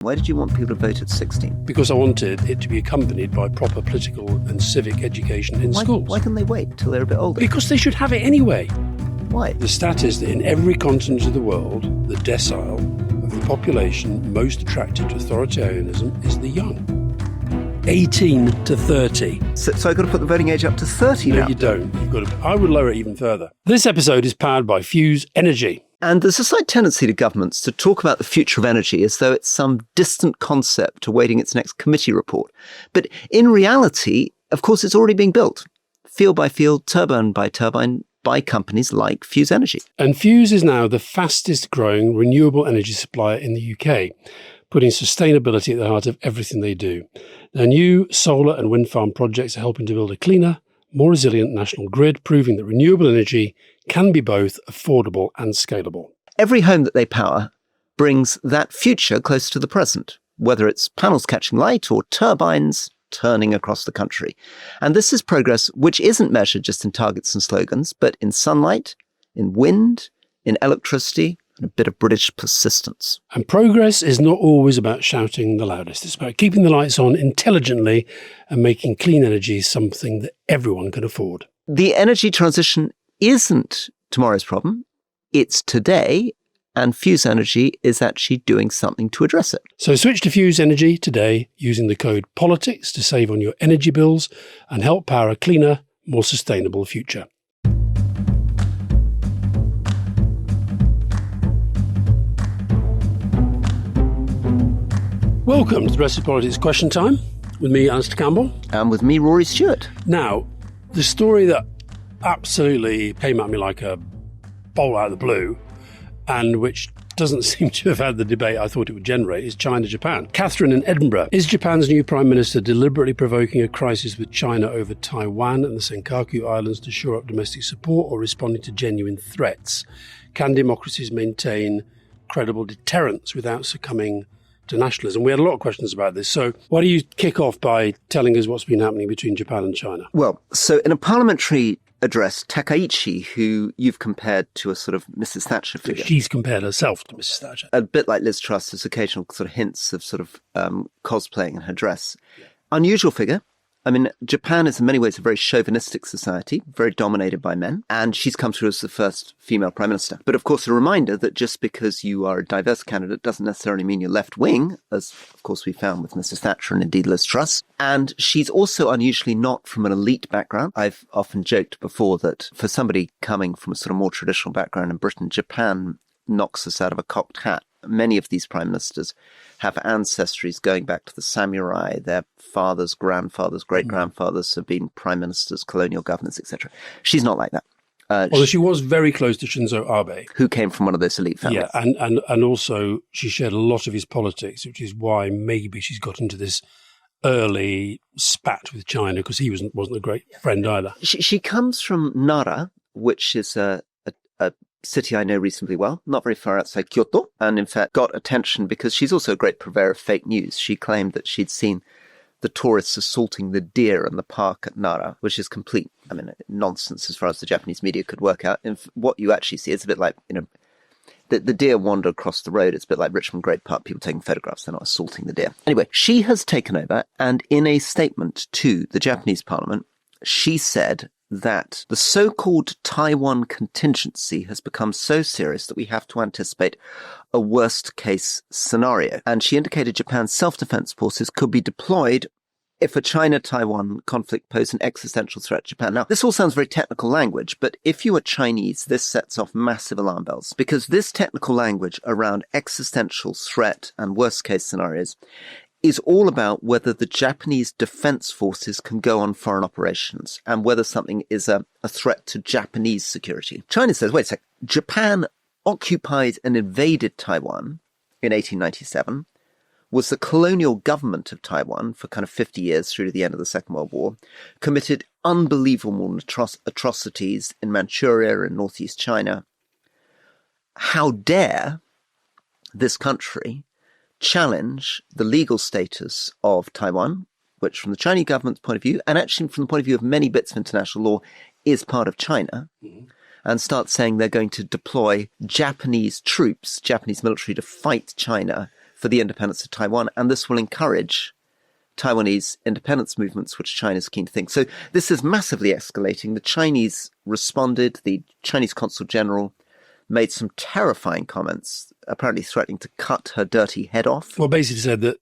Why did you want people to vote at 16? Because I wanted it to be accompanied by proper political and civic education in schools. Why can they wait till they're a bit older? Because they should have it anyway. Why? The stat is that in every continent of the world, the decile of the population most attracted to authoritarianism is the young. 18 to 30. So I've got to put the voting age up to 30 now? No, you don't. I would lower it even further. This episode is powered by Fuse Energy. And there's a slight tendency to governments to talk about the future of energy as though it's some distant concept awaiting its next committee report. But in reality, of course, it's already being built, field by field, turbine by turbine, by companies like Fuse Energy. And Fuse is now the fastest growing renewable energy supplier in the UK, putting sustainability at the heart of everything they do. Their new solar and wind farm projects are helping to build a cleaner, more resilient national grid, proving that renewable energy can be both affordable and scalable. Every home that they power brings that future close to the present, whether it's panels catching light or turbines turning across the country. And this is progress which isn't measured just in targets and slogans, but in sunlight, in wind, in electricity, and a bit of British persistence. And progress is not always about shouting the loudest. It's about keeping the lights on intelligently and making clean energy something that everyone can afford. The energy transition isn't tomorrow's problem. It's today, and Fuse Energy is actually doing something to address it. So switch to Fuse Energy today using the code POLITICS to save on your energy bills and help power a cleaner, more sustainable future. Welcome to the Rest of Politics Question Time with me, Alastair Campbell. And with me, Rory Stewart. Now, the story that absolutely came at me like a bolt out of the blue and which doesn't seem to have had the debate I thought it would generate is China-Japan. Catherine in Edinburgh. Is Japan's new Prime Minister deliberately provoking a crisis with China over Taiwan and the Senkaku Islands to shore up domestic support or responding to genuine threats? Can democracies maintain credible deterrence without succumbing to nationalism? We had a lot of questions about this. So why don't you kick off by telling us what's been happening between Japan and China? Well, so in a parliamentary address, Takaichi, who you've compared to a sort of Mrs. Thatcher figure. She's compared herself to Mrs. Thatcher. A bit like Liz Truss, there's occasional sort of hints of sort of cosplaying in her dress. Yeah. Unusual figure. I mean, Japan is in many ways a very chauvinistic society, very dominated by men, and she's come through as the first female prime minister. But of course, a reminder that just because you are a diverse candidate doesn't necessarily mean you're left-wing, as of course we found with Mrs. Thatcher and indeed Liz Truss. And she's also unusually not from an elite background. I've often joked before that for somebody coming from a sort of more traditional background in Britain, Japan knocks us out of a cocked hat. Many of these prime ministers have ancestries going back to the samurai. Their fathers, grandfathers, great-grandfathers have been prime ministers, colonial governors, etc. She's not like that. Although she was very close to Shinzo Abe. Who came from one of those elite families. Yeah, and also she shared a lot of his politics, which is why maybe she's got into this early spat with China, because he wasn't a great friend either. She comes from Nara, which is a city I know reasonably well, not very far outside Kyoto, and in fact got attention because she's also a great purveyor of fake news. She claimed that she'd seen the tourists assaulting the deer in the park at Nara, which is complete, nonsense as far as the Japanese media could work out. And what you actually see is a bit like, the deer wander across the road. It's a bit like Richmond Great Park, people taking photographs, they're not assaulting the deer. Anyway, she has taken over, and in a statement to the Japanese parliament, she said that the so-called Taiwan contingency has become so serious that we have to anticipate a worst-case scenario. And she indicated Japan's self-defense forces could be deployed if a China-Taiwan conflict posed an existential threat to Japan. Now, this all sounds very technical language, but if you are Chinese, this sets off massive alarm bells, because this technical language around existential threat and worst-case scenarios is all about whether the Japanese defense forces can go on foreign operations and whether something is a threat to Japanese security. China says, wait a sec, Japan occupied and invaded Taiwan in 1897, was the colonial government of Taiwan for kind of 50 years through to the end of the Second World War, committed unbelievable atrocities in Manchuria and northeast China. How dare this country challenge the legal status of Taiwan, which from the Chinese government's point of view, and actually from the point of view of many bits of international law, is part of China, and start saying they're going to deploy Japanese troops, Japanese military, to fight China for the independence of Taiwan, and this will encourage Taiwanese independence movements, which China is keen to think. So this is massively escalating. The Chinese responded. The Chinese consul general made some terrifying comments, apparently threatening to cut her dirty head off. Well, basically said that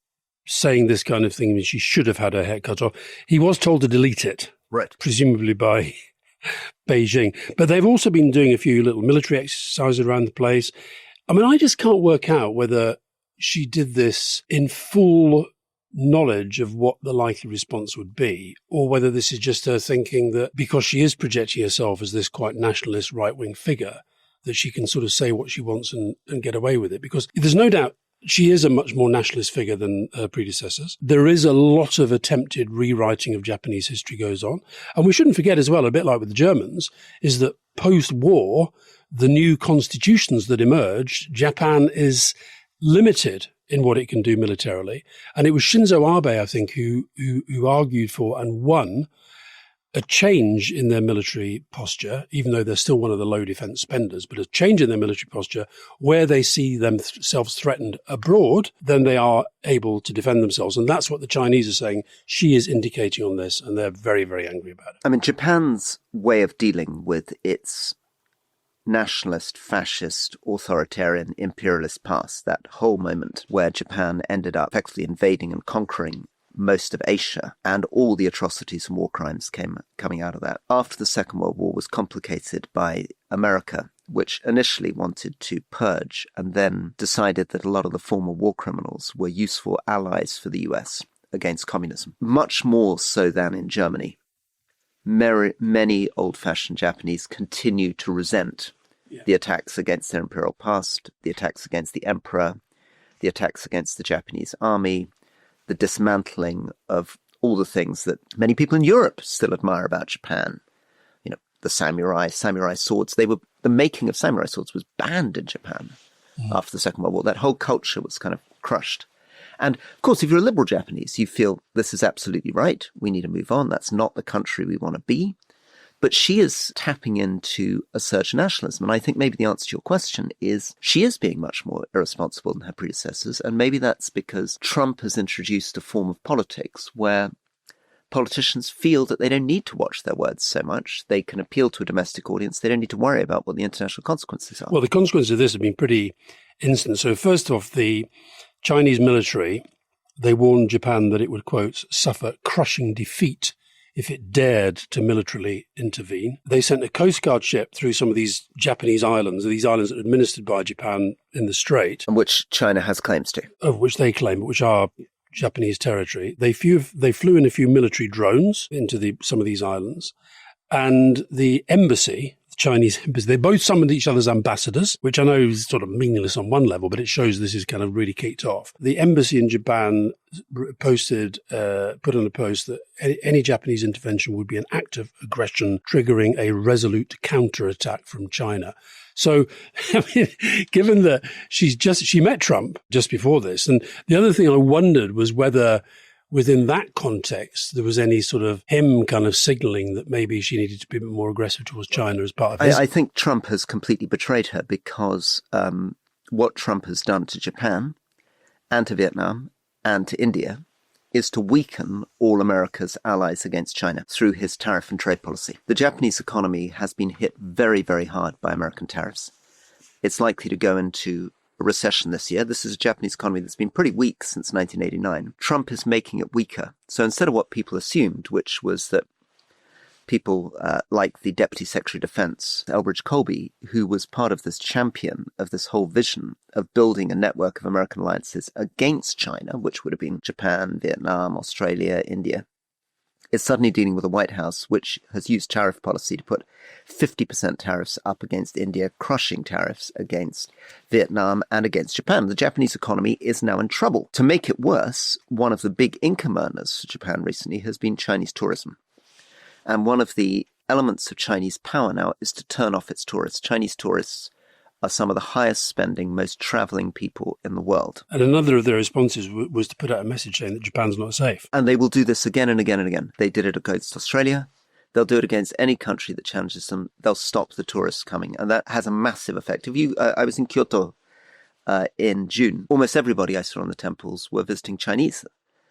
saying this kind of thing means she should have had her head cut off. He was told to delete it, right? Presumably by Beijing. But they've also been doing a few little military exercises around the place. I mean, I just can't work out whether she did this in full knowledge of what the likely response would be, or whether this is just her thinking that because she is projecting herself as this quite nationalist right-wing figure, that she can sort of say what she wants and get away with it. Because there's no doubt she is a much more nationalist figure than her predecessors. There is a lot of attempted rewriting of Japanese history goes on. And we shouldn't forget as well, a bit like with the Germans, is that post-war, the new constitutions that emerged, Japan is limited in what it can do militarily. And it was Shinzo Abe, I think, who argued for and won a change in their military posture, even though they're still one of the low defense spenders, but a change in their military posture where they see themselves threatened abroad, then they are able to defend themselves. And that's what the Chinese are saying. She is indicating on this, and they're very, very angry about it. I mean, Japan's way of dealing with its nationalist, fascist, authoritarian, imperialist past, that whole moment where Japan ended up effectively invading and conquering most of Asia, and all the atrocities and war crimes coming out of that. After the Second World War was complicated by America, which initially wanted to purge and then decided that a lot of the former war criminals were useful allies for the US against communism, much more so than in Germany. Many old-fashioned Japanese continue to resent the attacks against their imperial past, the attacks against the emperor, the attacks against the Japanese army, the dismantling of all the things that many people in Europe still admire about Japan. You know, the samurai swords. The making of samurai swords was banned in Japan after the Second World War. That whole culture was kind of crushed. And of course, if you're a liberal Japanese, you feel this is absolutely right. We need to move on. That's not the country we want to be. But she is tapping into a surge of nationalism. And I think maybe the answer to your question is she is being much more irresponsible than her predecessors. And maybe that's because Trump has introduced a form of politics where politicians feel that they don't need to watch their words so much. They can appeal to a domestic audience. They don't need to worry about what the international consequences are. Well, the consequences of this have been pretty instant. So first off, the Chinese military, they warned Japan that it would, quote, suffer crushing defeat if it dared to militarily intervene. They sent a Coast Guard ship through some of these Japanese islands, these islands that are administered by Japan in the Strait. And which China has claims to. Of which they claim, but which are Japanese territory. They flew in a few military drones into some of these islands. And the embassy, the Chinese embassy, they both summoned each other's ambassadors, which I know is sort of meaningless on one level, but it shows this is kind of really kicked off. The embassy in Japan put on a post that any Japanese intervention would be an act of aggression, triggering a resolute counterattack from China. So, I mean, given that she met Trump just before this, and the other thing I wondered was whether within that context, there was any sort of him kind of signaling that maybe she needed to be a bit more aggressive towards China as part of his... I think Trump has completely betrayed her because what Trump has done to Japan and to Vietnam and to India is to weaken all America's allies against China through his tariff and trade policy. The Japanese economy has been hit very, very hard by American tariffs. It's likely to go into a recession this year. This is a Japanese economy that's been pretty weak since 1989. Trump is making it weaker. So instead of what people assumed, which was that people like the Deputy Secretary of Defense, Elbridge Colby, who was part of this champion of this whole vision of building a network of American alliances against China, which would have been Japan, Vietnam, Australia, India, is suddenly dealing with a White House which has used tariff policy to put 50% tariffs up against India, crushing tariffs against Vietnam and against Japan. The Japanese economy is now in trouble. To make it worse, one of the big income earners for Japan recently has been Chinese tourism. And one of the elements of Chinese power now is to turn off its tourists. Chinese tourists are some of the highest spending, most traveling people in the world. And another of their responses was to put out a message saying that Japan's not safe. And they will do this again and again and again. They did it against Australia. They'll do it against any country that challenges them. They'll stop the tourists coming. And that has a massive effect. I was in Kyoto in June, almost everybody I saw on the temples were visiting Chinese.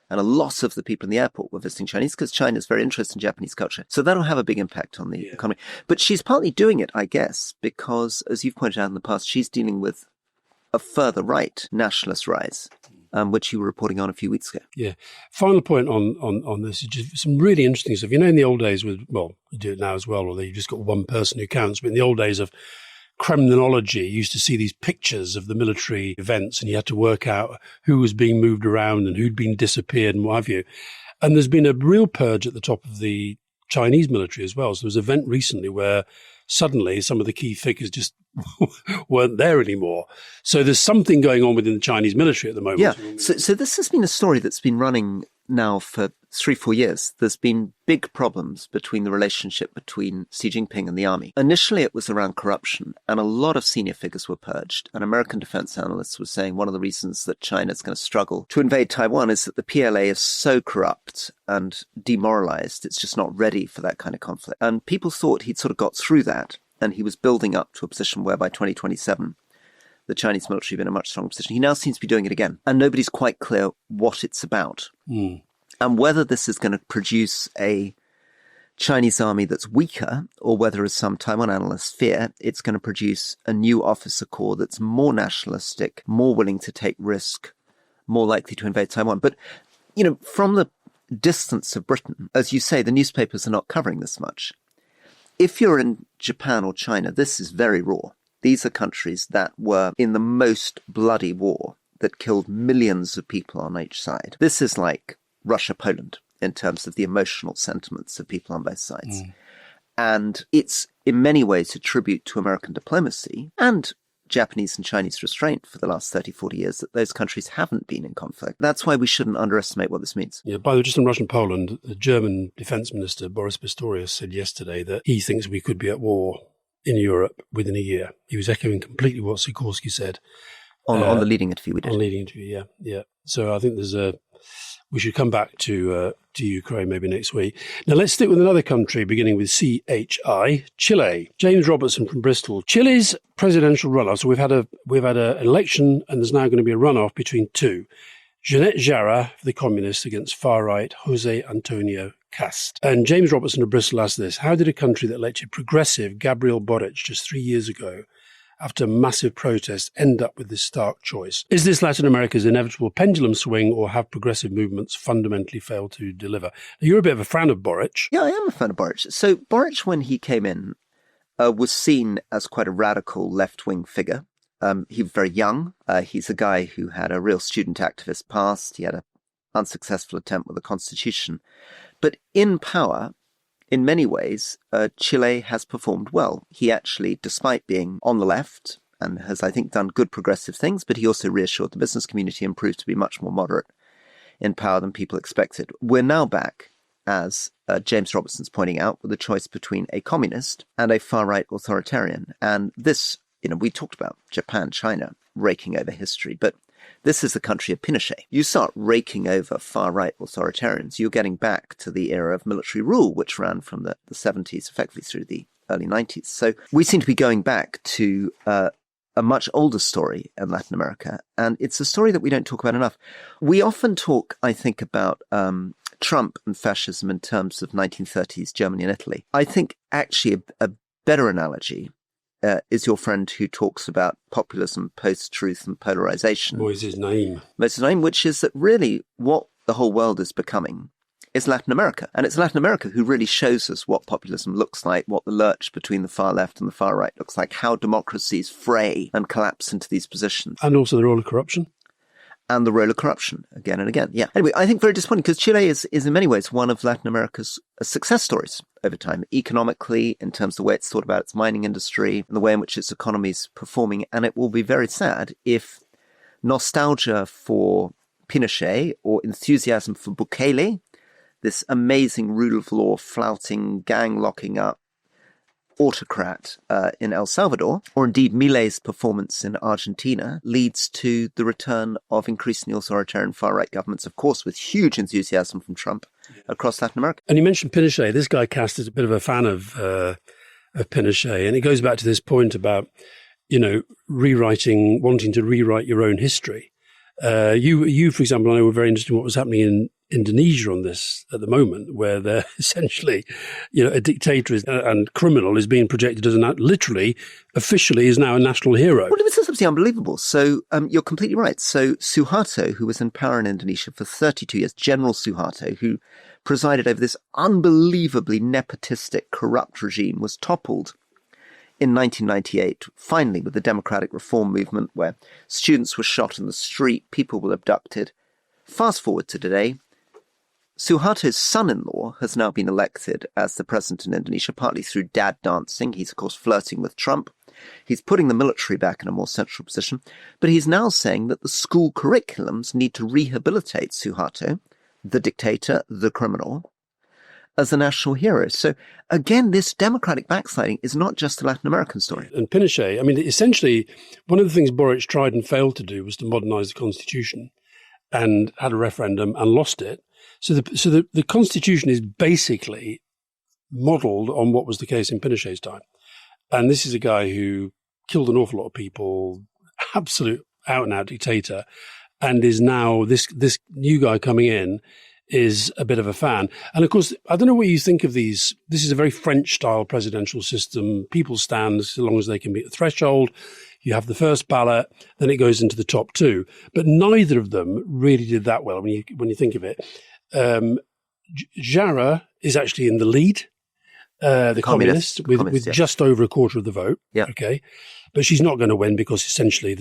And a lot of the people in the airport were visiting Chinese because China is very interested in Japanese culture. So that'll have a big impact on the economy. But she's partly doing it, I guess, because, as you've pointed out in the past, she's dealing with a further right nationalist rise, which you were reporting on a few weeks ago. Yeah. Final point on this is just some really interesting stuff. You know, in the old days you do it now as well, although you've just got one person who counts. But in the old days of criminology, you used to see these pictures of the military events and you had to work out who was being moved around and who'd been disappeared and what have you. And there's been a real purge at the top of the Chinese military as well. So there was an event recently where suddenly some of the key figures just weren't there anymore. So there's something going on within the Chinese military at the moment. Yeah. So this has been a story that's been running now for 3-4 years. There's been big problems between the relationship between Xi Jinping and the army. Initially, it was around corruption, and a lot of senior figures were purged. And American defense analysts were saying one of the reasons that China's going to struggle to invade Taiwan is that the PLA is so corrupt and demoralized, it's just not ready for that kind of conflict. And people thought he'd sort of got through that, and he was building up to a position where by 2027, the Chinese military in a much stronger position. He now seems to be doing it again, and nobody's quite clear what it's about. And whether this is going to produce a Chinese army that's weaker, or whether, as some Taiwan analysts fear, it's going to produce a new officer corps that's more nationalistic, more willing to take risk, more likely to invade Taiwan. But, you know, from the distance of Britain, as you say, the newspapers are not covering this much. If you're in Japan or China, this is very raw. These are countries that were in the most bloody war that killed millions of people on each side. This is like Russia-Poland in terms of the emotional sentiments of people on both sides. And it's in many ways a tribute to American diplomacy and Japanese and Chinese restraint for the last 30, 40 years that those countries haven't been in conflict. That's why we shouldn't underestimate what this means. Yeah, by the way, just on Russia and Poland, the German defense minister, Boris Pistorius, said yesterday that he thinks we could be at war in Europe within a year. He was echoing completely what Sikorski said. On the leading interview we did. On leading interview, yeah. So I think we should come back to Ukraine maybe next week. Now let's stick with another country beginning with CHI, Chile. James Robertson from Bristol. Chile's presidential runoff. So we've had an election and there's now going to be a runoff between two. Jeanette Jara, the communist, against far-right Jose Antonio Cast. And James Robertson of Bristol asked this: how did a country that elected progressive Gabriel Boric just 3 years ago, after massive protests, end up with this stark choice? Is this Latin America's inevitable pendulum swing, or have progressive movements fundamentally failed to deliver? Now, you're a bit of a fan of Boric. Yeah, I am a fan of Boric. So Boric, when he came in, was seen as quite a radical left-wing figure. He was very young. He's a guy who had a real student activist past. He had an unsuccessful attempt with the constitution. But in power, in many ways, Chile has performed well. He actually, despite being on the left, and has, I think, done good progressive things, but he also reassured the business community and proved to be much more moderate in power than people expected. We're now back, as James Robertson's pointing out, with a choice between a communist and a far-right authoritarian. And this, we talked about Japan, China, raking over history, but this is the country of Pinochet. You start raking over far-right authoritarians, you're getting back to the era of military rule, which ran from the 70s effectively through the early 90s. So we seem to be going back to a much older story in Latin America, and it's a story that we don't talk about enough. We often talk, I think, about Trump and fascism in terms of 1930s Germany and Italy. I think actually a better analogy is your friend who talks about populism, post-truth and polarization. Moises Naim. Moises Naim, which is that really what the whole world is becoming is Latin America. And it's Latin America who really shows us what populism looks like, what the lurch between the far left and the far right looks like, how democracies fray and collapse into these positions. And also the role of corruption. And the role of corruption, again and again. Yeah. Anyway, I think very disappointing because Chile is in many ways one of Latin America's success stories over time, economically, in terms of the way it's thought about its mining industry, and the way in which its economy is performing. And it will be very sad if nostalgia for Pinochet or enthusiasm for Bukele, this amazing rule of law, flouting, gang locking up autocrat in El Salvador, or indeed Milei's performance in Argentina, leads to the return of increasingly authoritarian far-right governments, of course, with huge enthusiasm from Trump across Latin America. And you mentioned Pinochet. This guy Cast is a bit of a fan of Pinochet, and it goes back to this point about wanting to rewrite your own history. You, for example, I know were very interested in what was happening in Indonesia on this at the moment, where they're essentially, a dictator and criminal is being projected as literally, officially, is now a national hero. Well, this is absolutely unbelievable. So you're completely right. So Suharto, who was in power in Indonesia for 32 years, General Suharto, who presided over this unbelievably nepotistic, corrupt regime, was toppled in 1998, finally, with the democratic reform movement, where students were shot in the street, people were abducted. Fast forward to today, Suharto's son-in-law has now been elected as the president in Indonesia, partly through dad dancing. He's, of course, flirting with Trump. He's putting the military back in a more central position. But he's now saying that the school curriculums need to rehabilitate Suharto, the dictator, the criminal, as a national hero. So, again, this democratic backsliding is not just a Latin American story. And Pinochet, essentially, one of the things Boric tried and failed to do was to modernize the constitution, and had a referendum and lost it. So the constitution is basically modelled on what was the case in Pinochet's time. And this is a guy who killed an awful lot of people, absolute out-and-out dictator, and is now, this new guy coming in is a bit of a fan. And of course, I don't know what you think of these. This is a very French-style presidential system. People stand as long as they can meet the threshold. You have the first ballot, then it goes into the top two. But neither of them really did that well when you think of it. Jara is actually in the lead, the communist, with just over a quarter of the vote. Yeah. Okay. But she's not going to win because essentially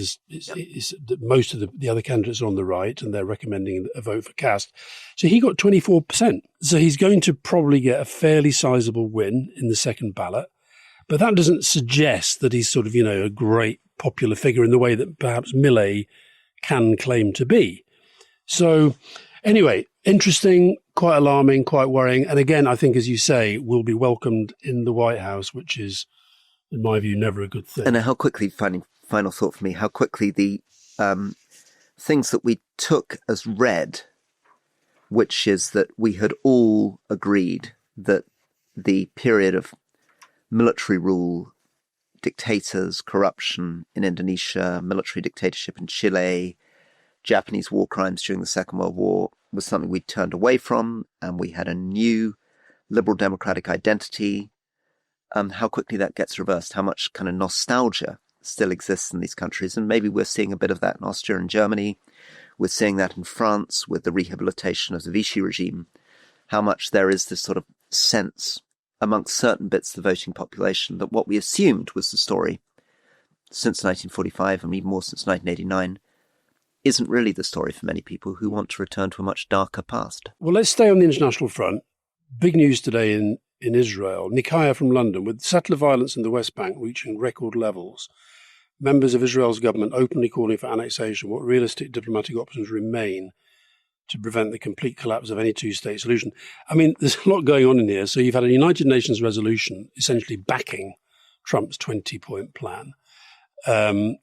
most of the other candidates are on the right and they're recommending a vote for caste. So he got 24%. So he's going to probably get a fairly sizable win in the second ballot. But that doesn't suggest that he's sort of, a great popular figure in the way that perhaps Millet can claim to be. So anyway, interesting, quite alarming, quite worrying. And again, I think, as you say, will be welcomed in the White House, which is, in my view, never a good thing. And how quickly, final thought for me, how quickly the things that we took as read, which is that we had all agreed that the period of military rule, dictators, corruption in Indonesia, military dictatorship in Chile, Japanese war crimes during the Second World War was something we turned away from, and we had a new liberal democratic identity. How quickly that gets reversed, how much kind of nostalgia still exists in these countries. And maybe we're seeing a bit of that in Austria and Germany. We're seeing that in France with the rehabilitation of the Vichy regime, how much there is this sort of sense amongst certain bits of the voting population that what we assumed was the story since 1945 and even more since 1989 isn't really the story for many people who want to return to a much darker past. Well, let's stay on the international front. Big news today in Israel. Nikaya from London, with settler violence in the West Bank reaching record levels, members of Israel's government openly calling for annexation. What realistic diplomatic options remain to prevent the complete collapse of any two-state solution? There's a lot going on in here. So you've had a United Nations resolution essentially backing Trump's 20-point plan.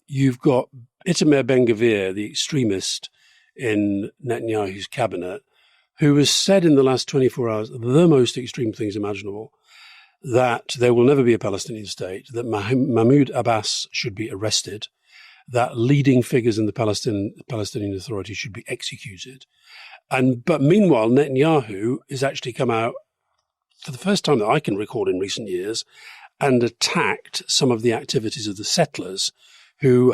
You've got Itamar Ben-Gvir, the extremist in Netanyahu's cabinet, who has said in the last 24 hours the most extreme things imaginable, that there will never be a Palestinian state, that Mahmoud Abbas should be arrested, that leading figures in the Palestinian Authority should be executed. But meanwhile, Netanyahu has actually come out, for the first time that I can recall in recent years, and attacked some of the activities of the settlers who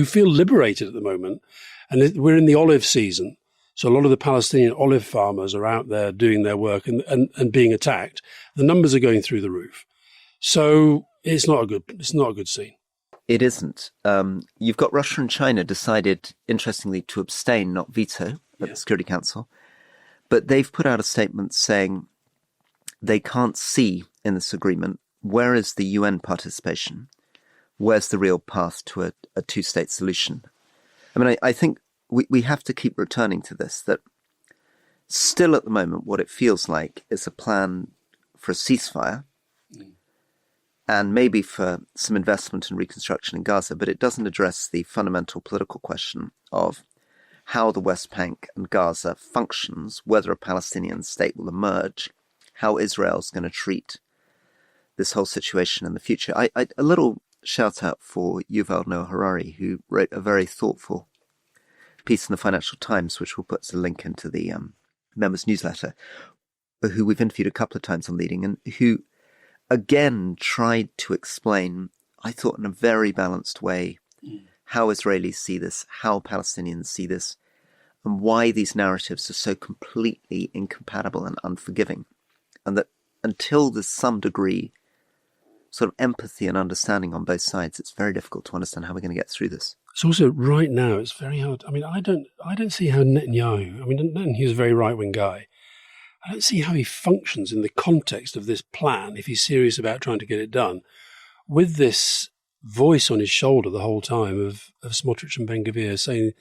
feel liberated at the moment. And we're in the olive season. So a lot of the Palestinian olive farmers are out there doing their work and being attacked. The numbers are going through the roof. So it's not a good scene. It isn't. You've got Russia and China decided, interestingly, to abstain, not veto, at the Security Council. But they've put out a statement saying they can't see in this agreement where is the UN participation, where's the real path to a two-state solution. I think we have to keep returning to this, that still at the moment what it feels like is a plan for a ceasefire and maybe for some investment and reconstruction in Gaza, but it doesn't address the fundamental political question of how the West Bank and Gaza functions, whether a Palestinian state will emerge, how Israel's going to treat this whole situation in the future. A little shout out for Yuval Noah Harari, who wrote a very thoughtful piece in the Financial Times, which we'll put as a link into the members' newsletter, who we've interviewed a couple of times on Leading, and who again tried to explain, I thought in a very balanced way, how Israelis see this, how Palestinians see this, and why these narratives are so completely incompatible and unforgiving. And that until there's some degree sort of empathy and understanding on both sides, it's very difficult to understand how we're going to get through this. It's also right now, it's very hard. I mean, I don't see how Netanyahu, Netanyahu's a very right-wing guy. I don't see how he functions in the context of this plan, if he's serious about trying to get it done, with this voice on his shoulder the whole time of Smotrich and Ben-Gvir saying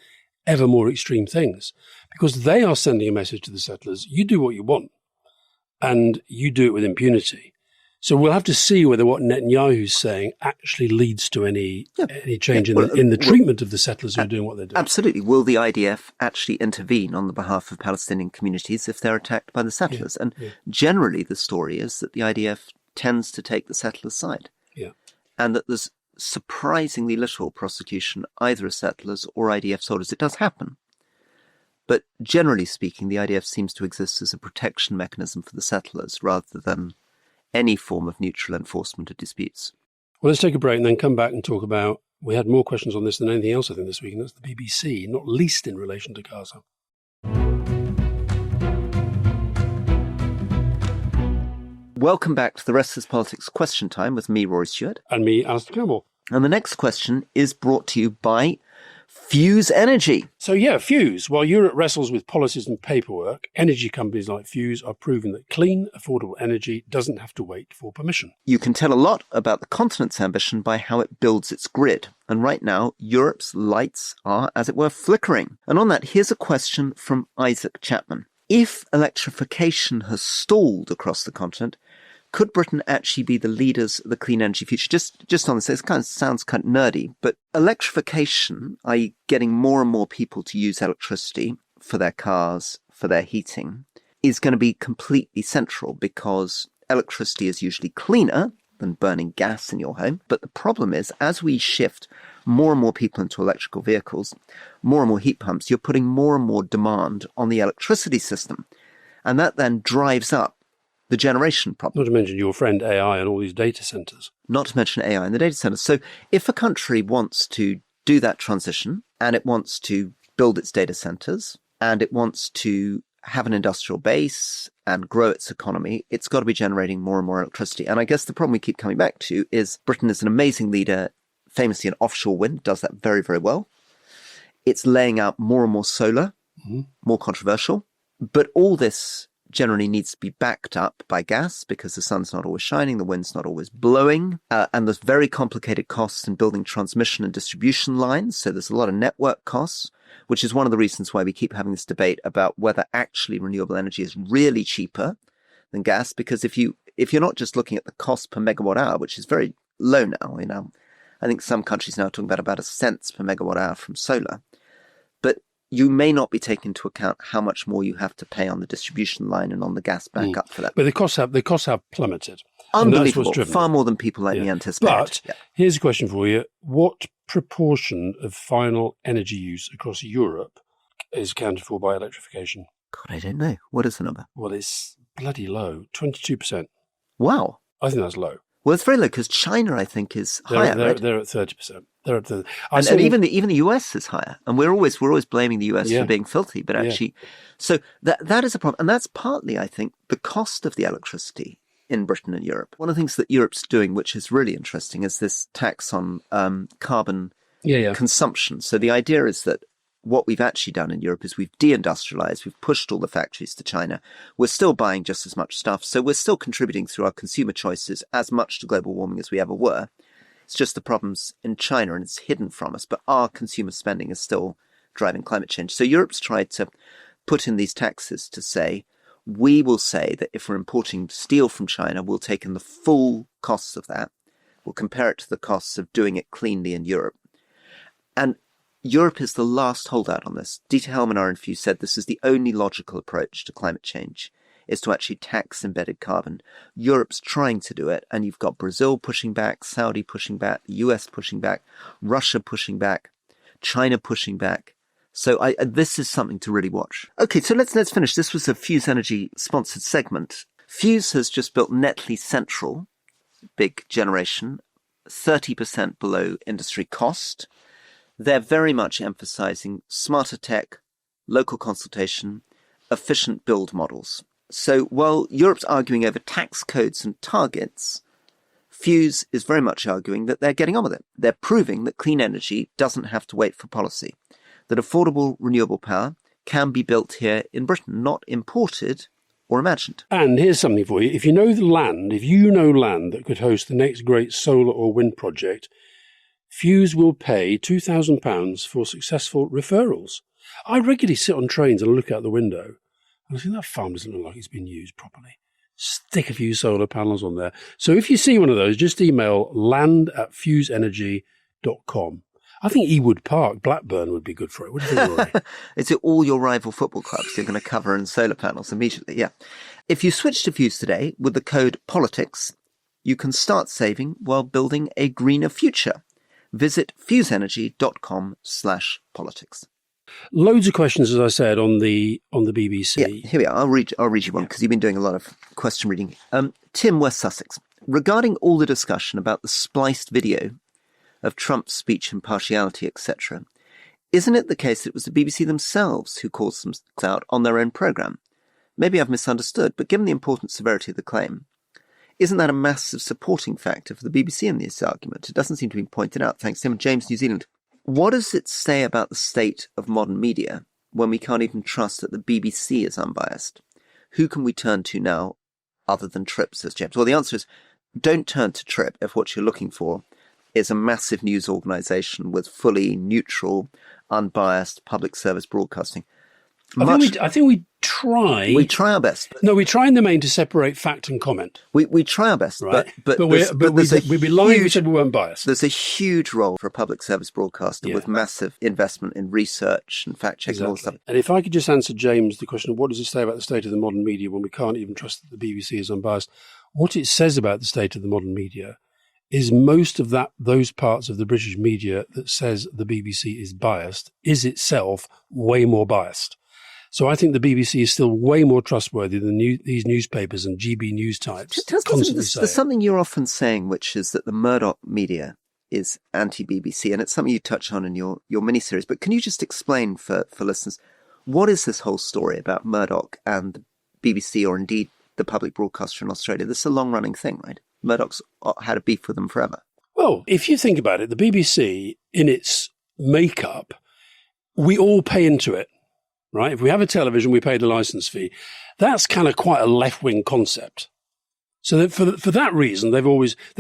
ever more extreme things, because they are sending a message to the settlers: you do what you want, and you do it with impunity. So we'll have to see whether what Netanyahu's saying actually leads to any change in the treatment of the settlers who are doing what they're doing. Absolutely. Will the IDF actually intervene on the behalf of Palestinian communities if they're attacked by the settlers? Generally, the story is that the IDF tends to take the settlers' side. Yeah. And that there's surprisingly little prosecution either of settlers or IDF soldiers. It does happen. But generally speaking, the IDF seems to exist as a protection mechanism for the settlers rather than any form of neutral enforcement of disputes. Well, let's take a break and then come back and talk about, we had more questions on this than anything else, I think, this week, and that's the BBC, not least in relation to Gaza. Welcome back to the Restless Politics Question Time with me, Rory Stewart. And me, Alastair Campbell. And the next question is brought to you by Fuse Energy. So Fuse. While Europe wrestles with policies and paperwork, energy companies like Fuse are proving that clean, affordable energy doesn't have to wait for permission. You can tell a lot about the continent's ambition by how it builds its grid. And right now, Europe's lights are, as it were, flickering. And on that, here's a question from Isaac Chapman. If electrification has stalled across the continent, could Britain actually be the leaders of the clean energy future? Just on this, it sounds kind of nerdy, but electrification, i.e. getting more and more people to use electricity for their cars, for their heating, is going to be completely central because electricity is usually cleaner than burning gas in your home. But the problem is, as we shift more and more people into electrical vehicles, more and more heat pumps, you're putting more and more demand on the electricity system. And that then drives up the generation problem. Not to mention your friend AI and all these data centers. Not to mention AI and the data centers. So if a country wants to do that transition and it wants to build its data centers and it wants to have an industrial base and grow its economy, it's got to be generating more and more electricity. And I guess the problem we keep coming back to is Britain is an amazing leader, famously in offshore wind, does that very, very well. It's laying out more and more solar, more controversial. But all this generally needs to be backed up by gas because the sun's not always shining, the wind's not always blowing, and there's very complicated costs in building transmission and distribution lines. So there's a lot of network costs, which is one of the reasons why we keep having this debate about whether actually renewable energy is really cheaper than gas. Because if you're not just looking at the cost per megawatt hour, which is very low now, I think some countries now are talking about $0.01 per megawatt hour from solar. But you may not be taking into account how much more you have to pay on the distribution line and on the gas backup for that. But the costs have plummeted. Unbelievable. Far more than people like me anticipate. But here's a question for you. What proportion of final energy use across Europe is accounted for by electrification? God, I don't know. What is the number? Well, it's bloody low. 22%. Wow. I think that's low. Well, it's very low because China, I think, is higher, right? They're at 30%. They're at 30%. And even the US is higher. And we're always blaming the US for being filthy. But actually, so that is a problem. And that's partly, I think, the cost of the electricity in Britain and Europe. One of the things that Europe's doing, which is really interesting, is this tax on carbon consumption. So the idea is that what we've actually done in Europe is we've deindustrialized, we've pushed all the factories to China. We're still buying just as much stuff. So we're still contributing through our consumer choices as much to global warming as we ever were. It's just the problem's in China and it's hidden from us. But our consumer spending is still driving climate change. So Europe's tried to put in these taxes to say, we will say that if we're importing steel from China, we'll take in the full costs of that. We'll compare it to the costs of doing it cleanly in Europe. And Europe is the last holdout on this. Dieter Helm and Fuse said this is the only logical approach to climate change. is to actually tax embedded carbon. Europe's trying to do it, and you've got Brazil pushing back, Saudi pushing back, the US pushing back, Russia pushing back, China pushing back. So this is something to really watch. Okay, so let's finish. This was a Fuse Energy sponsored segment. Fuse has just built Netley Central, big generation, 30% below industry cost. They're very much emphasizing smarter tech, local consultation, efficient build models. So while Europe's arguing over tax codes and targets, Fuse is very much arguing that they're getting on with it. They're proving that clean energy doesn't have to wait for policy, that affordable renewable power can be built here in Britain, not imported or imagined. And here's something for you. If you know land that could host the next great solar or wind project, Fuse will pay £2,000 for successful referrals. I regularly sit on trains and look out the window, and I think that farm doesn't look like it's been used properly. Stick a few solar panels on there. So if you see one of those, just email land@fuseenergy.com. I think Ewood Park, Blackburn, would be good for it. What do you think, Rory? Is it all your rival football clubs you're going to cover in solar panels immediately? Yeah. If you switch to Fuse today with the code POLITICS, you can start saving while building a greener future. Visit fuseenergy.com/politics. Loads of questions, as I said, on the BBC. Yeah, here we are. I'll read you one because you've been doing a lot of question reading. Tim, West Sussex. Regarding all the discussion about the spliced video of Trump's speech, impartiality, etc., isn't it the case that it was the BBC themselves who caused some clout on their own programme? Maybe I've misunderstood, but given the important severity of the claim, isn't that a massive supporting factor for the BBC in this argument? It doesn't seem to be pointed out. Thanks, Tim. James, New Zealand. What does it say about the state of modern media when we can't even trust that the BBC is unbiased? Who can we turn to now other than Trip, says James? Well, the answer is don't turn to Trip if what you're looking for is a massive news organisation with fully neutral, unbiased public service broadcasting. I think we try. We try our best. No, we try in the main to separate fact and comment. We try our best, right? but we'd be lying if we said we weren't biased. There's a huge role for a public service broadcaster with massive investment in research and fact checking and all stuff. And if I could just answer James the question of what does it say about the state of the modern media when we can't even trust that the BBC is unbiased? What it says about the state of the modern media is most of those parts of the British media that says the BBC is biased is itself way more biased. So I think the BBC is still way more trustworthy than these newspapers and GB News types. There's something you're often saying, which is that the Murdoch media is anti-BBC, and it's something you touch on in your miniseries. But can you just explain for listeners, what is this whole story about Murdoch and the BBC, or indeed the public broadcaster in Australia? This is a long-running thing, right? Murdoch's had a beef with them forever. Well, if you think about it, the BBC, in its makeup, we all pay into it, right? If we have a television, we pay the license fee. That's kind of quite a left-wing concept. So that for that reason, they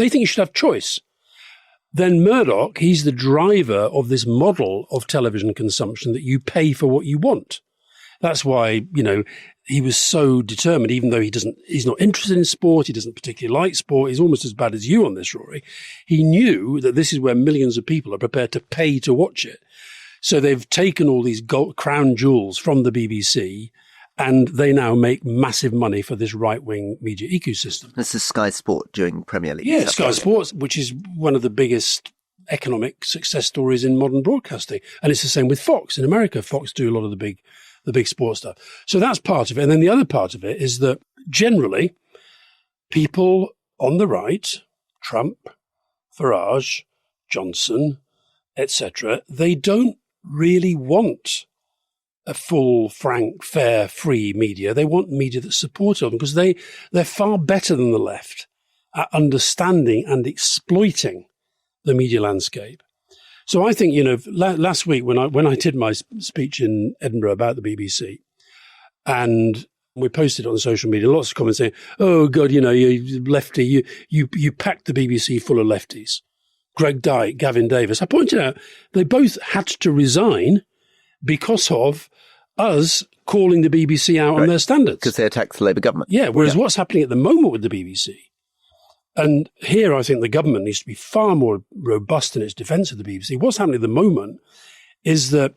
think you should have choice. Then Murdoch, he's the driver of this model of television consumption that you pay for what you want. That's why, he was so determined, even though he's not interested in sport, he doesn't particularly like sport, he's almost as bad as you on this, Rory. He knew that this is where millions of people are prepared to pay to watch it. So they've taken all these crown jewels from the BBC and they now make massive money for this right-wing media ecosystem. This is Sky Sport during Premier League. Yeah, Sky Sports, which is one of the biggest economic success stories in modern broadcasting. And it's the same with Fox. In America, Fox do a lot of the big sports stuff. So that's part of it. And then the other part of it is that generally people on the right, Trump, Farage, Johnson, etc., they don't really want a full, frank, fair, free media. They want media that's supportive of them because they're far better than the left at understanding and exploiting the media landscape. So I think, last week when I did my speech in Edinburgh about the BBC, and we posted it on social media, lots of comments saying, "Oh God, you lefty, you packed the BBC full of lefties." Greg Dyke, Gavin Davis. I pointed out they both had to resign because of us calling the BBC out on their standards. Because they attacked the Labour government. Yeah, whereas what's happening at the moment with the BBC, and here I think the government needs to be far more robust in its defence of the BBC. What's happening at the moment is that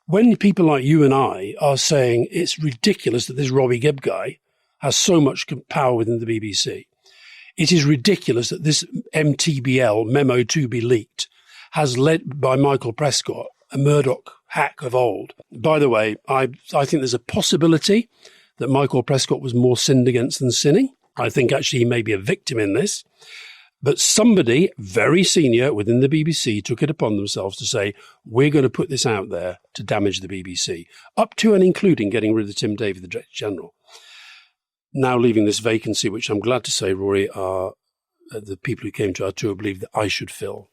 when people like you and I are saying it's ridiculous that this Robbie Gibb guy has so much power within the BBC. It is ridiculous that this MTBL, memo to be leaked, has led by Michael Prescott, a Murdoch hack of old. By the way, I think there's a possibility that Michael Prescott was more sinned against than sinning. I think actually he may be a victim in this. But somebody very senior within the BBC took it upon themselves to say, we're going to put this out there to damage the BBC, up to and including getting rid of Tim Davie, the Director General. Now leaving this vacancy, which I'm glad to say, Rory, are the people who came to our tour believe that I should fill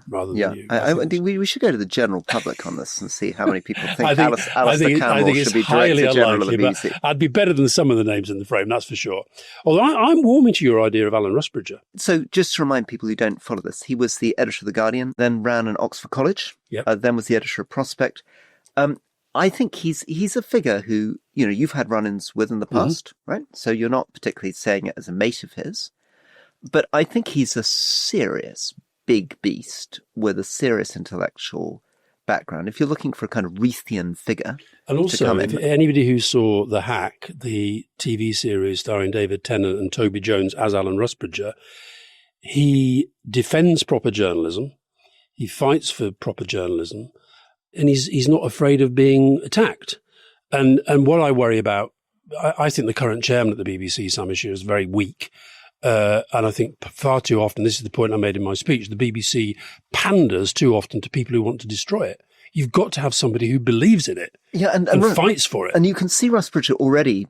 rather than you. I think we should go to the general public on this and see how many people think Alistair Campbell should be Director General of the BBC. I'd be better than some of the names in the frame, that's for sure. Although I'm warming to your idea of Alan Rusbridger. So just to remind people who don't follow this, he was the editor of The Guardian, then ran an Oxford College, then was the editor of Prospect. I think he's a figure who, you've had run-ins with in the past, right? So you're not particularly saying it as a mate of his. But I think he's a serious, big beast with a serious intellectual background. If you're looking for a kind of Reithian figure. And also, if anybody who saw The Hack, the TV series starring David Tennant and Toby Jones as Alan Rusbridger, he defends proper journalism. He fights for proper journalism. And he's not afraid of being attacked. And what I worry about, I think the current chairman at the BBC, Sam Isher, is very weak. And I think far too often, this is the point I made in my speech, the BBC panders too often to people who want to destroy it. You've got to have somebody who believes in it and fights for it. And you can see Rusbridger already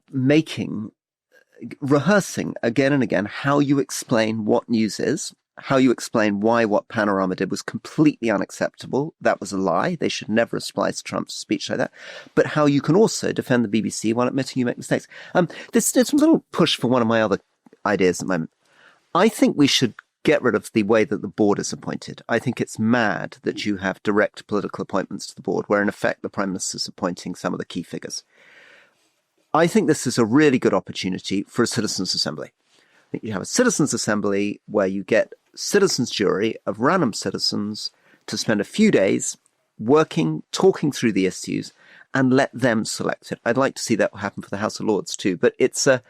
rehearsing again and again how you explain what news is, how you explain why what Panorama did was completely unacceptable. That was a lie. They should never have spliced Trump's speech like that. But how you can also defend the BBC while admitting you make mistakes. There's a little push for one of my other ideas at the moment. I think we should get rid of the way that the board is appointed. I think it's mad that you have direct political appointments to the board, where in effect the Prime Minister is appointing some of the key figures. I think this is a really good opportunity for a citizens' assembly. I think you have a citizens' assembly where you get citizens' jury of random citizens to spend a few days working, talking through the issues, and let them select it. I'd like to see that happen for the House of Lords too, but the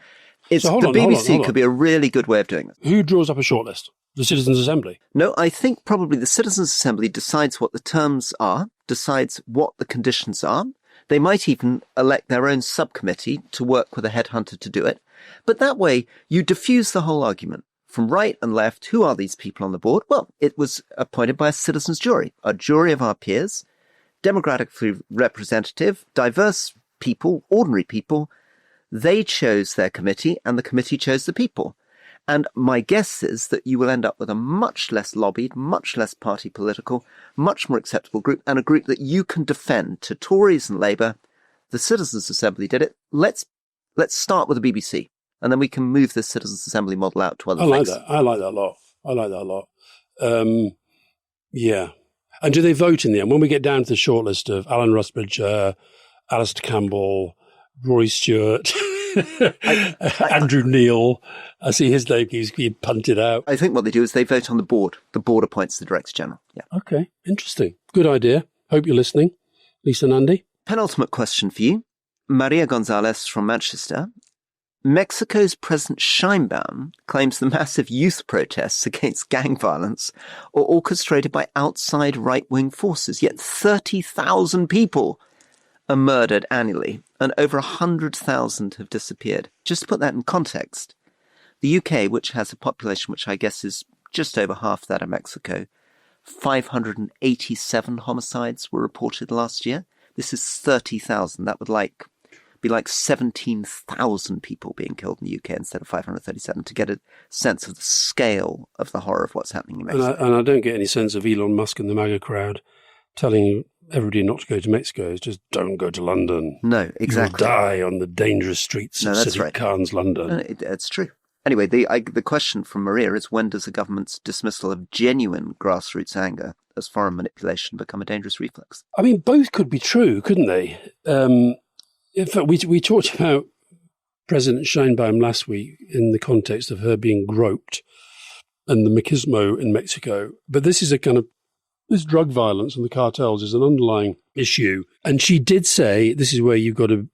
BBC could be a really good way of doing this. Who draws up a shortlist? The Citizens' Assembly? No, I think probably the Citizens' Assembly decides what the terms are, decides what the conditions are. They might even elect their own subcommittee to work with a headhunter to do it. But that way, you diffuse the whole argument. From right and left, who are these people on the board? Well, it was appointed by a citizens' jury, a jury of our peers, democratically representative, diverse people, ordinary people. They chose their committee and the committee chose the people. And my guess is that you will end up with a much less lobbied, much less party political, much more acceptable group, and a group that you can defend to Tories and Labour. The Citizens' Assembly did it. Let's start with the BBC, and then we can move this Citizens' Assembly model out to other things. I like that a lot. Yeah. And do they vote in the end? When we get down to the shortlist of Alan Rusbridger, Alistair Campbell, Rory Stewart, Andrew Neil. I see his name keeps being punted out. I think what they do is they vote on the board. The board appoints the Director General. Yeah. Okay, interesting. Good idea. Hope you're listening. Lisa and Andy. Penultimate question for you. Maria Gonzalez from Manchester. Mexico's President Sheinbaum claims the massive youth protests against gang violence are orchestrated by outside right-wing forces, yet 30,000 people are murdered annually, and over 100,000 have disappeared. Just to put that in context, the UK, which has a population which I guess is just over half that of Mexico, 587 homicides were reported last year. This is 30,000. That would be like 17,000 people being killed in the UK instead of 537, to get a sense of the scale of the horror of what's happening in Mexico. And I don't get any sense of Elon Musk and the MAGA crowd telling everybody not to go to Mexico. It's just don't go to London. No, exactly. You'll die on the dangerous streets of City Khan's London. No, it's true. Anyway, the question from Maria is, when does the government's dismissal of genuine grassroots anger as foreign manipulation become a dangerous reflex? I mean, both could be true, couldn't they? In fact, we talked about President Sheinbaum last week in the context of her being groped and the machismo in Mexico. But this is a kind of this drug violence and the cartels is an underlying issue. And she did say, this is where you've got to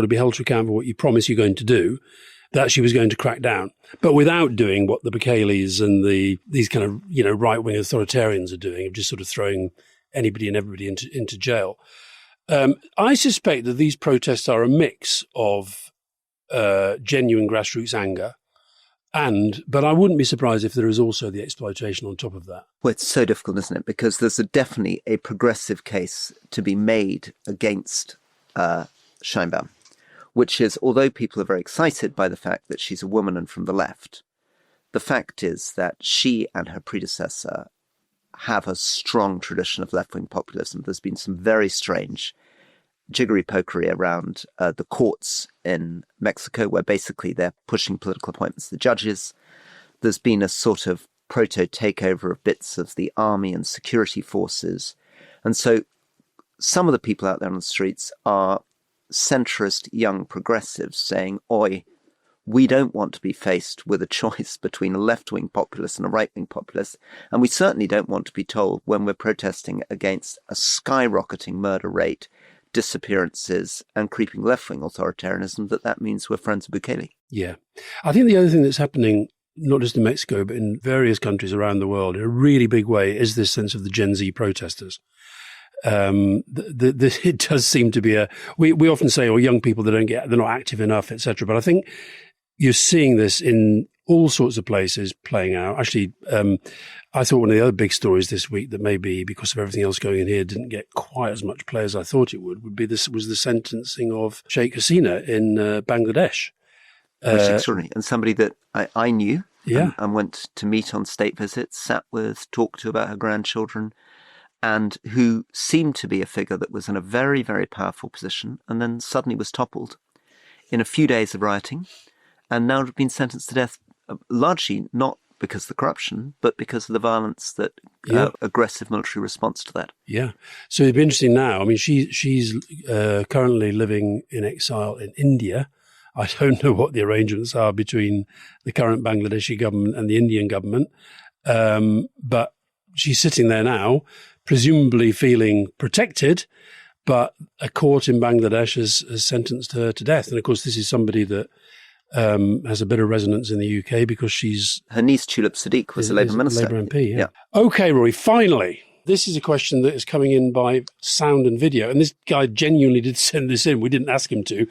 be held to account for what you promise you're going to do, that she was going to crack down, but without doing what the Bukele's and these kind of, right-wing authoritarians are doing, of just sort of throwing anybody and everybody into jail. I suspect that these protests are a mix of genuine grassroots anger, but I wouldn't be surprised if there is also the exploitation on top of that. Well, it's so difficult, isn't it? Because there's definitely a progressive case to be made against Sheinbaum, which is, although people are very excited by the fact that she's a woman and from the left, the fact is that she and her predecessor have a strong tradition of left-wing populism. There's been some very strange jiggery-pokery around the courts in Mexico, where basically they're pushing political appointments to the judges. There's been a sort of proto-takeover of bits of the army and security forces. And so some of the people out there on the streets are centrist young progressives saying, oi, we don't want to be faced with a choice between a left-wing populist and a right-wing populist. And we certainly don't want to be told when we're protesting against a skyrocketing murder rate, disappearances and creeping left-wing authoritarianism that means we're friends of Bukele. Yeah. I think the other thing that's happening, not just in Mexico, but in various countries around the world in a really big way, is this sense of the Gen Z protesters. It does seem to be we often say, young people, they're not active enough, etc. But I think you're seeing this in all sorts of places playing out. Actually, I thought one of the other big stories this week that maybe because of everything else going in here didn't get quite as much play as I thought it would be this was the sentencing of Sheikh Hasina in Bangladesh. Which is extraordinary. And somebody that I knew and went to meet on state visits, sat with, talked to about her grandchildren, and who seemed to be a figure that was in a very, very powerful position and then suddenly was toppled in a few days of rioting and now been sentenced to death, largely not because of the corruption, but because of the violence that aggressive military response to that. Yeah. So it'd be interesting now. I mean, she's currently living in exile in India. I don't know what the arrangements are between the current Bangladeshi government and the Indian government, but she's sitting there now, presumably feeling protected, but a court in Bangladesh has sentenced her to death. And of course, this is somebody that has a bit of resonance in the UK because her niece, Tulip Siddiq, was a Labour minister. Labour MP, yeah. Okay, Rory, finally, this is a question that is coming in by sound and video. And this guy genuinely did send this in. We didn't ask him to.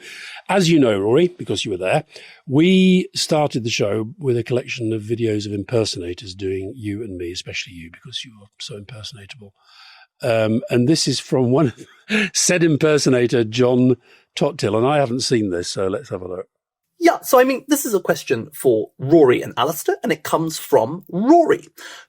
As you know, Rory, because you were there, we started the show with a collection of videos of impersonators doing you and me, especially you, because you are so impersonatable. And this is from one said impersonator, John Tottill. And I haven't seen this, so let's have a look. Yeah, so I mean, this is a question for Rory and Alastair, and it comes from Rory.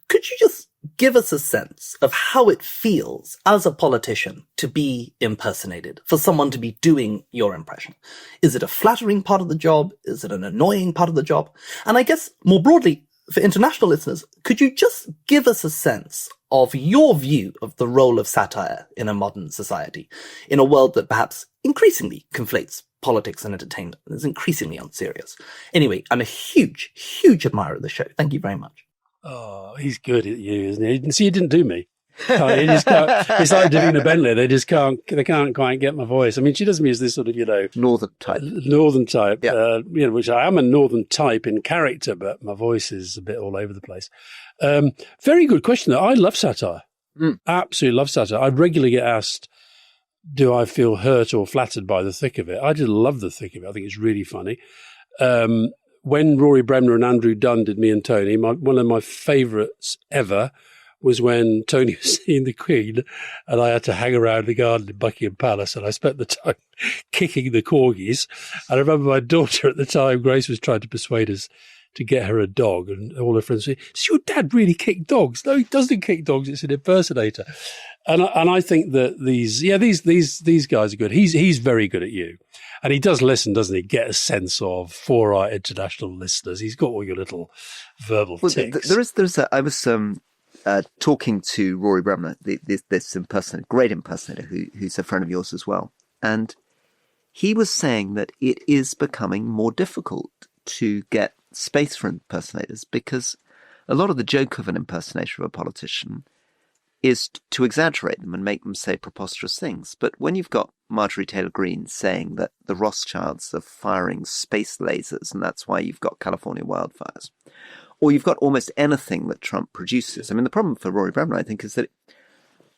Could you just give us a sense of how it feels as a politician to be impersonated, for someone to be doing your impression? Is it a flattering part of the job? Is it an annoying part of the job? And I guess more broadly, for international listeners, could you just give us a sense of your view of the role of satire in a modern society, in a world that perhaps increasingly conflates politics and entertainment and is increasingly unserious? Anyway, I'm a huge, huge admirer of the show. Thank you very much. Oh, he's good at you, isn't he? You can see, he didn't do me. He just can't, it's like Davina Bentley. They can't quite get my voice. I mean, she does me as this sort of, northern type, yeah. Which I am a northern type in character, but my voice is a bit all over the place. Very good question, though. I love satire. Absolutely love satire. I regularly get asked, do I feel hurt or flattered by the thick of it? I just love the thick of it. I think it's really funny. When Rory Bremner and Andrew Dunn did Me and Tony, one of my favourites ever was when Tony was seeing the Queen and I had to hang around the garden in Buckingham Palace and I spent the time kicking the corgis. And I remember my daughter at the time, Grace, was trying to persuade us to get her a dog, and all her friends say, does your dad really kick dogs? No, he doesn't kick dogs. It's an impersonator. And I think that these guys are good. He's very good at you. And he does listen, doesn't he? Get a sense of, for our international listeners, he's got all your little verbal tics. I was talking to Rory Bremner, this great impersonator who's a friend of yours as well. And he was saying that it is becoming more difficult to get space for impersonators because a lot of the joke of an impersonator of a politician is to exaggerate them and make them say preposterous things. But when you've got Marjorie Taylor Greene saying that the Rothschilds are firing space lasers and that's why you've got California wildfires, or you've got almost anything that Trump produces. I mean, the problem for Rory Bremner, I think, is that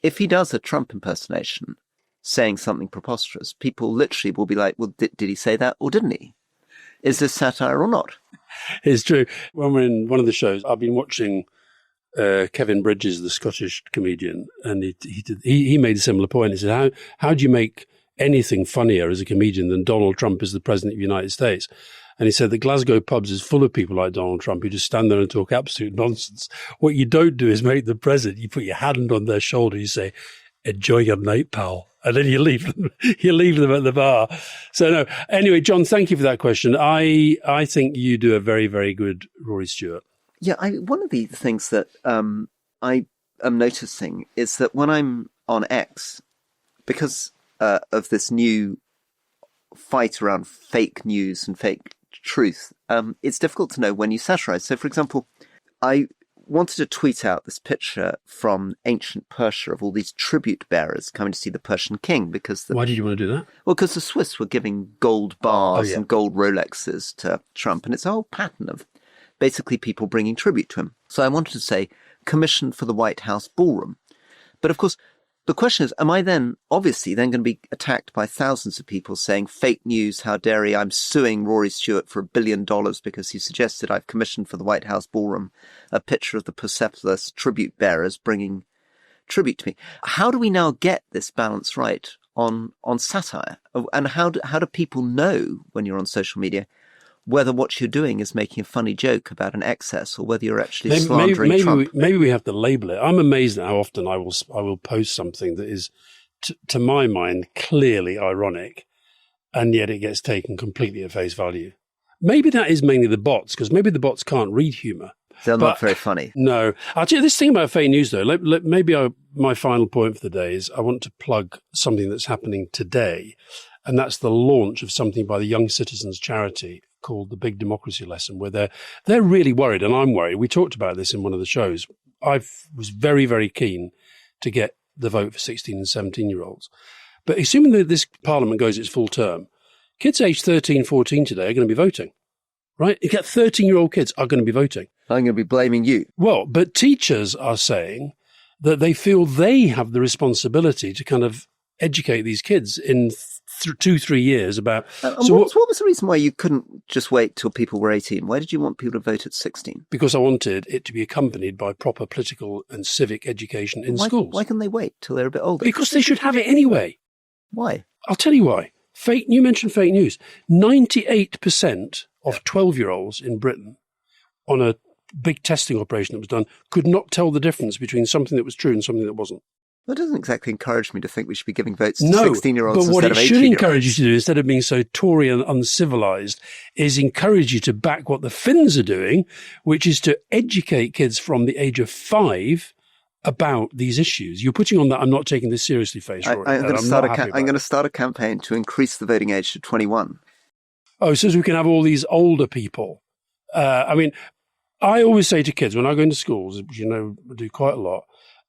if he does a Trump impersonation saying something preposterous, people literally will be like, well, did he say that or didn't he? Is this satire or not? It's true. When we're in one of the shows, I've been watching Kevin Bridges, the Scottish comedian, and he made a similar point. He said, how do you make anything funnier as a comedian than Donald Trump as the president of the United States? And he said that Glasgow pubs is full of people like Donald Trump who just stand there and talk absolute nonsense. What you don't do is make the president, you put your hand on their shoulder, you say, enjoy your night, pal. And then you leave them at the bar. So no, anyway, John, thank you for that question. I think you do a very, very good Rory Stewart. Yeah, one of the things that I am noticing is that when I'm on X, because of this new fight around fake news and fake truth, it's difficult to know when you satirize. So, for example, I wanted to tweet out this picture from ancient Persia of all these tribute bearers coming to see the Persian king because... Why did you want to do that? Well, because the Swiss were giving gold bars and gold Rolexes to Trump, and it's a whole pattern of basically people bringing tribute to him. So I wanted to say, commissioned for the White House ballroom. But of course, the question is, am I then obviously then going to be attacked by thousands of people saying, fake news, how dare he, I'm suing Rory Stewart for $1 billion because he suggested I've commissioned for the White House ballroom a picture of the Persepolis tribute bearers bringing tribute to me. How do we now get this balance right on satire? And how do people know when you're on social media whether what you're doing is making a funny joke about an excess or whether you're actually slandering Trump? Maybe we have to label it. I'm amazed at how often I will post something that is, to my mind, clearly ironic, and yet it gets taken completely at face value. Maybe that is mainly the bots, because maybe the bots can't read humour. They're not very funny. No. I'll tell you this thing about fake news, though. My final point for the day is I want to plug something that's happening today, and that's the launch of something by the Young Citizens charity called The Big Democracy Lesson, where they're really worried, and I'm worried. We talked about this in one of the shows. I was very, very keen to get the vote for 16 and 17-year-olds. But assuming that this parliament goes its full term, kids aged 13, 14 today are going to be voting, right? You get 13-year-old kids are going to be voting. I'm going to be blaming you. Well, but teachers are saying that they feel they have the responsibility to kind of educate these kids in 2-3 years about... what was the reason why you couldn't just wait till people were 18? Why did you want people to vote at 16? Because I wanted it to be accompanied by proper political and civic education in schools. Why can they wait till they're a bit older? Because they should have it anyway. Why? I'll tell you why. You mentioned fake news. 98% of 12-year-olds in Britain on a big testing operation that was done could not tell the difference between something that was true and something that wasn't. That doesn't exactly encourage me to think we should be giving votes to 16-year-olds instead of 18-year-olds. But what it should encourage you to do, instead of being so Tory and uncivilized, is encourage you to back what the Finns are doing, which is to educate kids from the age of 5 about these issues. You're putting on that I'm not taking this seriously face, Rory. I'm going to start a campaign to increase the voting age to 21. Oh, so we can have all these older people. I always say to kids when I go into schools, which I do quite a lot,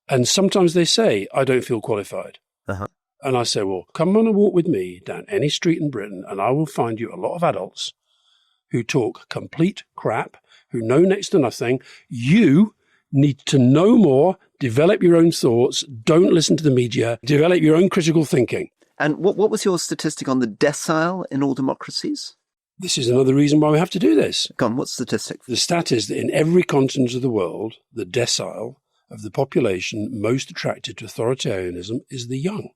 and sometimes they say, I don't feel qualified. Uh-huh. And I say, well, come on a walk with me down any street in Britain and I will find you a lot of adults who talk complete crap, who know next to nothing. You need to know more, develop your own thoughts, don't listen to the media, develop your own critical thinking. And what was your statistic on the decile in all democracies? This is another reason why we have to do this. Go on, what statistic? The stat is that in every continent of the world, the decile of the population most attracted to authoritarianism is the young.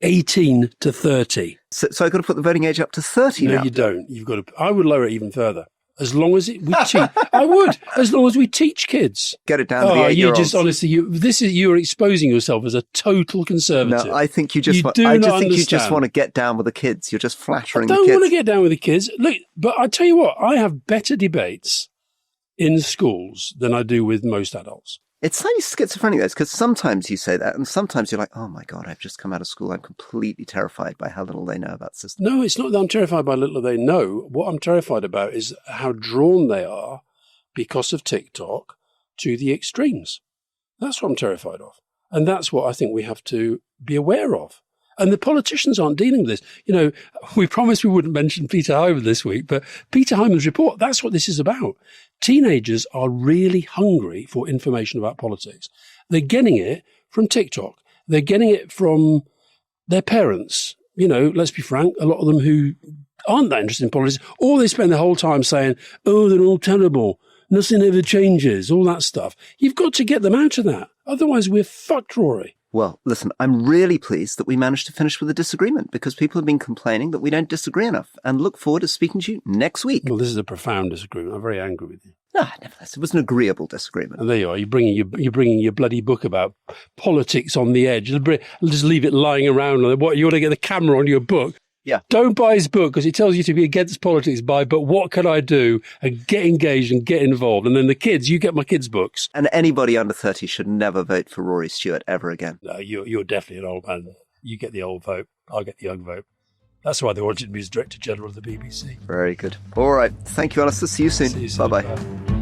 18 to 30. So I've got to put the voting age up to 30 now? No, you don't. I would lower it even further. As long as we teach. I would. As long as we teach kids. Get it down to the 8-year-olds. You just honestly, you're exposing yourself as a total conservative. No, I think you just want to get down with the kids. You're just flattering the kids. I don't want to get down with the kids. Look, but I tell you what, I have better debates in schools than I do with most adults. It's slightly schizophrenic, though, because sometimes you say that, and sometimes you're like, oh my God, I've just come out of school. I'm completely terrified by how little they know about the system. No, it's not that I'm terrified by how little they know. What I'm terrified about is how drawn they are, because of TikTok, to the extremes. That's what I'm terrified of. And that's what I think we have to be aware of. And the politicians aren't dealing with this. You know, we promised we wouldn't mention Peter Hyman this week, but Peter Hyman's report, that's what this is about. Teenagers are really hungry for information about politics. They're getting it from TikTok. They're getting it from their parents. You know, let's be frank, a lot of them who aren't that interested in politics, or they spend the whole time saying, oh, they're all terrible. Nothing ever changes, all that stuff. You've got to get them out of that. Otherwise, we're fucked, Rory. Well, listen, I'm really pleased that we managed to finish with a disagreement because people have been complaining that we don't disagree enough, and look forward to speaking to you next week. Well, this is a profound disagreement. I'm very angry with you. Nevertheless, it was an agreeable disagreement. And there you are. You're bringing your bloody book about politics on the edge. I'll just leave it lying around. What, you want to get the camera on your book? Yeah. Don't buy his book because it tells you to be against politics. But what can I do? And get engaged and get involved. And then the kids, you get my kids' books. And anybody under 30 should never vote for Rory Stewart ever again. No, you're definitely an old man. You get the old vote. I'll get the young vote. That's why they wanted me as Director General of the BBC. Very good. All right. Thank you, Alastair. See you soon. See you soon. Bye-bye. Bye.